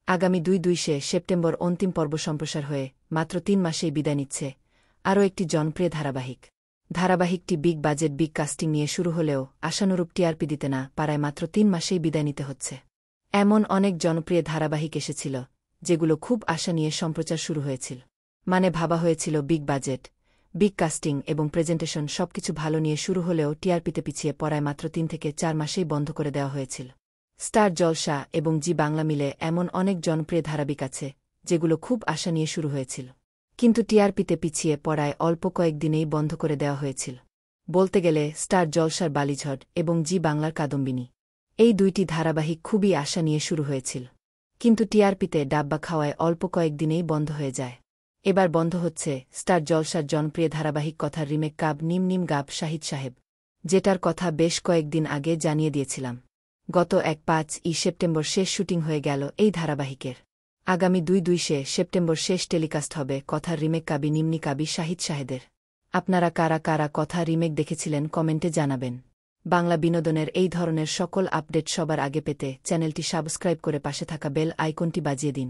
আগামী ২ সেপ্টেম্বর অন্তিম পর্ব সম্প্রসার হয়ে মাত্র ৩ মাসেই বিদায় নিচ্ছে আরও একটি জনপ্রিয় ধারাবাহিক। ধারাবাহিকটি বিগ বাজেট বিগ কাস্টিং নিয়ে শুরু হলেও আশানুরূপ টিআরপি দিতে না পারায় মাত্র ৩ মাসেই বিদায় নিতে হচ্ছে। এমন অনেক জনপ্রিয় ধারাবাহিক এসেছিল যেগুলো খুব আশা নিয়ে সম্প্রচার শুরু হয়েছিল। মানে ভাবা হয়েছিল বিগ বাজেট, বিগ কাস্টিং এবং প্রেজেন্টেশন সবকিছু ভালো নিয়ে শুরু হলেও টিআরপিতে পিছিয়ে পড়ায় মাত্র ৩ থেকে ৪ মাসেই বন্ধ করে দেওয়া হয়েছিল। স্টার জলসা এবং জি বাংলা মিলে এমন অনেক জনপ্রিয় ধারাবাহিক আছে যেগুলো খুব আশা নিয়ে শুরু হয়েছিল, কিন্তু টিআরপিতে পিছিয়ে পড়ায় অল্প কয়েকদিনেই বন্ধ করে দেওয়া হয়েছিল। বলতে গেলে স্টার জলসার বালিঝড় এবং জি বাংলার কাদম্বিনী, এই দুইটি ধারাবাহিক খুবই আশা নিয়ে শুরু হয়েছিল, কিন্তু টিআরপিতে ডাব্বা খাওয়ায় অল্প কয়েকদিনেই বন্ধ হয়ে যায়। এবার বন্ধ হচ্ছে স্টার জলসার জনপ্রিয় ধারাবাহিক কথার রিমেক কাব নিম নিম গাব শাহিদ সাহেব, যেটার কথা বেশ কয়েকদিন আগে জানিয়ে দিয়েছিলাম। গত ১-৫ সেপ্টেম্বর শেষ শুটিং হয়ে গেল এই ধারাবাহিকের। আগামী ২ সেপ্টেম্বর শেষ টেলিকাস্ট হবে কথার রিমেক কাবি নিম্নি কাবি শাহিদ শাহেদের। আপনারা কারা কারা কথা রিমেক দেখেছিলেন কমেন্টে জানাবেন। বাংলা বিনোদনের এই ধরনের সকল আপডেট সবার আগে পেতে চ্যানেলটি সাবস্ক্রাইব করে পাশে থাকা বেল আইকনটি বাজিয়ে দিন।